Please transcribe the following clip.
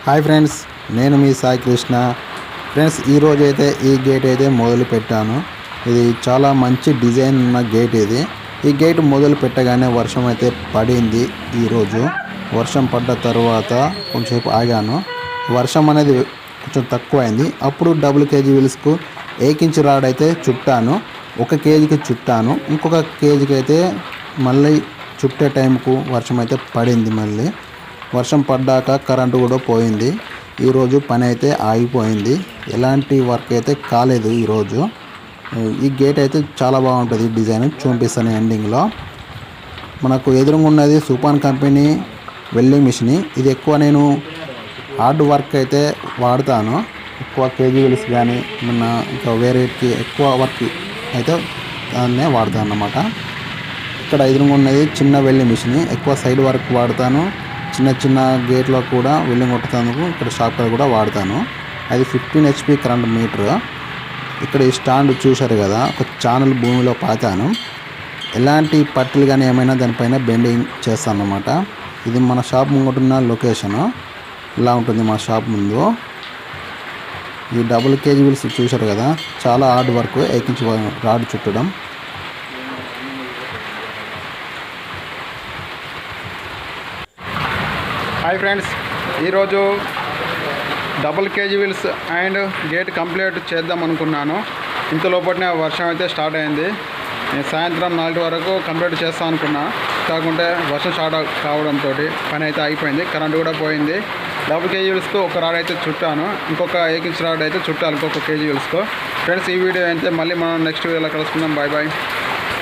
Hi friends, నేను మీ Sai Krishna. Friends, ఈరోజు అయితే ఈ గేట్ అయితే మొదలు పెట్టాను. ఇది చాలా మంచి డిజైన్ ఉన్న గేట్ ఇది. ఈ గేట్ మొదలు పెట్టగానే వర్షం అయితే పడింది. ఈరోజు వర్షం పడ్డ తర్వాత కొంచెంసేపు ఆగాను. వర్షం అనేది కొంచెం తక్కువైంది. అప్పుడు డబుల్ కేజీ వీల్స్కు 1 ఇంచ్ రాడ్ అయితే చుట్టాను. 1 కేజీకి చుట్టాను. ఇంకొక కేజీకి అయితే మళ్ళీ చుట్టే టైంకు వర్షం అయితే పడింది. మళ్ళీ వర్షం పడ్డాక కరెంటు కూడా పోయింది. ఈరోజు పని అయితే ఆగిపోయింది. ఎలాంటి వర్క్ అయితే కాలేదు ఈరోజు. ఈ గేట్ అయితే చాలా బాగుంటుంది. డిజైన్ చూపిస్తాను ఎండింగ్లో. మనకు ఎదురుగా ఉన్నది సూపాన్ కంపెనీ వెల్డింగ్ మిషన్. ఇది ఎక్కువ నేను హార్డ్ వర్క్ అయితే వాడతాను. ఎక్కువ కేజీ వీల్స్ కానీ ఏమన్నా ఇంకా వేరేకి ఎక్కువ వర్క్ అయితే దాన్నే వాడతాను అన్నమాట. ఇక్కడ ఎదురుగా ఉన్నది చిన్న వెల్డింగ్ మిషన్. ఎక్కువ సైడ్ వర్క్ వాడతాను. చిన్న చిన్న గేట్లో కూడా వెల్డింగ్ కొట్టేందుకు ఇక్కడ షాప్లో కూడా వాడతాను. అది 15 HP కరెంట్ మీటర్. ఇక్కడ ఈ స్టాండ్ చూశారు కదా, ఒక ఛానల్ భూమిలో పాతాను. ఎలాంటి పట్టులు కానీ ఏమైనా దానిపైన బెండింగ్ చేస్తాను అన్నమాట. ఇది మన షాప్ ముందున్న లొకేషను. ఇలా ఉంటుంది మా షాప్ ముందు. ఈ డబుల్ కేజీ వీల్స్ చూశారు కదా, చాలా హార్డ్ వర్క్. 1 ఇంచ్ రాడ్ చుట్టడం. హాయ్ ఫ్రెండ్స్, ఈరోజు double KG wheels and gate complete చేద్దాం అనుకున్నాను. ఇంతలోపటినే వర్షం అయితే స్టార్ట్ అయింది. నేను సాయంత్రం 4 వరకు కంప్లీట్ చేస్తాను అనుకున్నా. కాకుంటే వర్షం స్టార్ట్ కావడంతో పని అయితే అయిపోయింది. కరెంట్ కూడా పోయింది. డబుల్ కేజీ వీల్స్కు ఒక రాడ్ అయితే చుట్టాను. ఇంకొక 1 ఇంచ్ రాడ్ అయితే చుట్టాలి ఇంకొక కేజీ వీల్స్కు. ఫ్రెండ్స్, ఈ వీడియో అయితే మళ్ళీ మనం నెక్స్ట్ వీడియోలో కలుసుకుందాం. Bye bye.